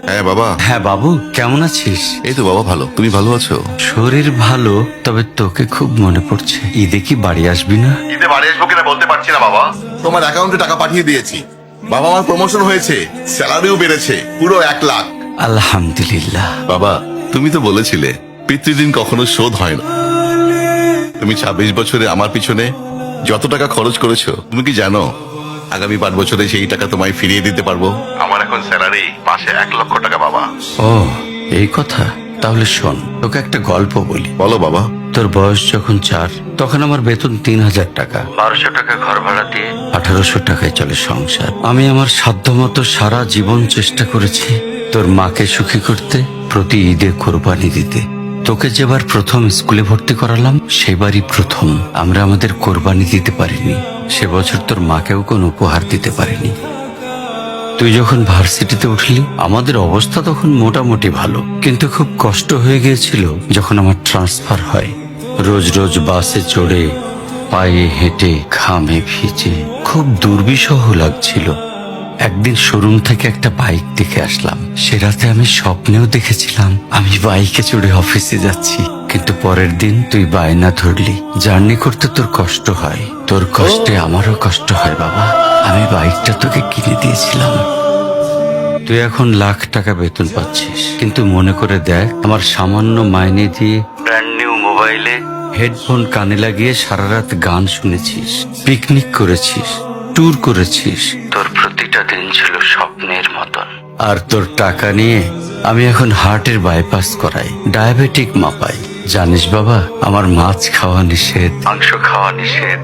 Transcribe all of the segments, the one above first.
হ্যাঁ বাবা। হ্যাঁ বাবু, কেমন আছিস? এই তো বাবা ভালো, তুমি ভালো আছো? শরীর ভালো, তবে তোকে খুব মনে পড়ছে। ঈদে কি বাড়ি আসবি না? ঈদে বাড়ি আসবো কিনা বলতে পারছি না বাবা। তোমার অ্যাকাউন্টে টাকা পাঠিয়ে দিয়েছি বাবা, আমার প্রমোশন হয়েছে, স্যালারিও বেড়েছে পুরো 1 লাখ। আলহামদুলিল্লাহ। বাবা তুমি তো বলেছিলে পিতৃদিন কখনো শোধ হয় না। তুমি 26 বছরে আমার পিছনে যত টাকা খরচ করেছো, তুমি কি জানো আগামী 5 বছরে সেই টাকা তোমায় ফিরিয়ে দিতে পারবো। আমার এখন স্যালারি মাসে 1 লক্ষ টাকা বাবা। ও, এই কথা। তাহলে শোন, তোকে একটা গল্প বলি। বলো বাবা। তোর বয়স যখন 4, তখন আমার বেতন 3000 টাকা। 1200 টাকা ঘর ভাড়া দিয়ে 1800 টাকায় চলে সংসার। আমি আমার সাধ্যমতো সারা জীবন চেষ্টা করেছি তোর মাকে সুখী করতে, প্রতি ঈদে কোরবানি দিতে। তোকে যেবার প্রথম স্কুলে ভর্তি করালাম, সেবারই প্রথম আমরা আমাদের কোরবানি দিতে পারিনি। সে বছর তোর মাকেও কোনো উপহার দিতে পারিনি। তুই যখন ভার্সিটিতে উঠলি, আমাদের অবস্থা তখন মোটামুটি ভালো, কিন্তু খুব কষ্ট হয়ে গিয়েছিল যখন আমার ট্রান্সফার হয়। রোজ রোজ বাসে চড়ে, পায়ে হেঁটে, ঘামে ভিজে খুব দুর্বিষহ লাগছিল। একদিন শোরুম থেকে একটা বাইক দেখে আসলাম। সে রাতে আমি স্বপ্নেও দেখেছিলাম আমি বাইকে চড়ে অফিসে যাচ্ছি। কিন্তু পরের দিন তুই বায়না ধরলি, জার্নি করতে তোর কষ্ট হয়। তোর কষ্টে আমারও কষ্ট হয় বাবা। আমি বাইকটা তোকে কিনে দিয়েছিলাম। তুই এখন লাখ টাকা বেতন পাচ্ছিস, কিন্তু মনে করে দেখ, আমার সামান্য মাইনে দিয়ে ব্র্যান্ড নিউ মোবাইলে হেডফোন কানে লাগিয়ে সারা রাত গান শুনেছিস, পিকনিক করেছিস, ট্যুর করেছিস। তোর প্রতিটা দিন ছিল স্বপ্নের মতন। আর তোর টাকা নিয়ে আমি এখন হার্টের বাইপাস করাই, ডায়াবেটিক মাপাই। জানিস বাবা, আমার মাছ খাওয়া নিষেধ, মাংস খাওয়া নিষেধ।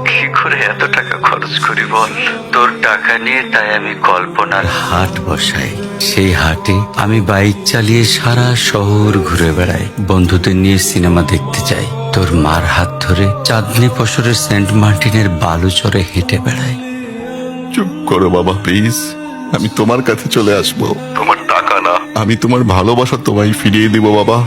কি করে এত টাকা খরচ করি বল? তোর টাকা নিয়ে তাই আমি কল্পনার হাট বসাই। সেই হাটে আমি বাইক চালিয়ে সারা শহর ঘুরে বেড়াই, বন্ধুদের নিয়ে সিনেমা দেখতে যাই, তোর মার হাত ধরে চাঁদনি পশরের সেন্ট মার্টিনের বালুচরে হেঁটে বেড়াই। চুপ করো বাবা প্লিজ, আমি তোমার কাছে চলে আসবো। তোমার টাকা না, আমি তোমার ভালোবাসা তোমায় ফিরিয়ে দিব বাবা।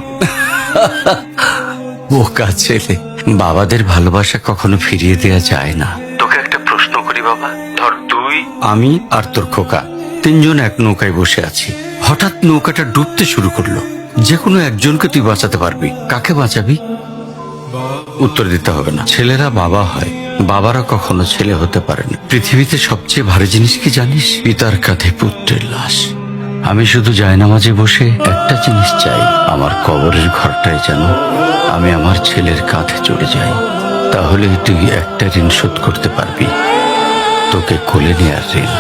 বোকা ছেলে, বাবাদের ভালোবাসা কখনো ফিরিয়ে দেয়া যায় না। তোকে একটা প্রশ্ন করি বাবা, ধর তুই, আমি আর তোর খোকা তিনজন এক নৌকায় বসে আছি। হঠাৎ নৌকাটা ডুবতে শুরু করলো। যে কোনো একজনকে তুই বাঁচাতে পারবি, কাকে বাঁচাবি? উত্তর দিতে হবে না। ছেলেরা বাবা হয়, বাবারা কখনো ছেলে হতে পারে না। পৃথিবীতে সবচেয়ে ভারী জিনিস কি জানিস? পিতার কাঁধে পুত্রের লাশ। আমি শুধু জায়নামাজে বসে একটা জিনিস চাই, আমার কবরের ঘরটায় যেন আমি আমার ছেলের কাঁধে চড়ে যাই। তাহলে তুই একটা ঋণ শোধ করতে পারবি, তোকে কোলে নেয়ার ঋণ।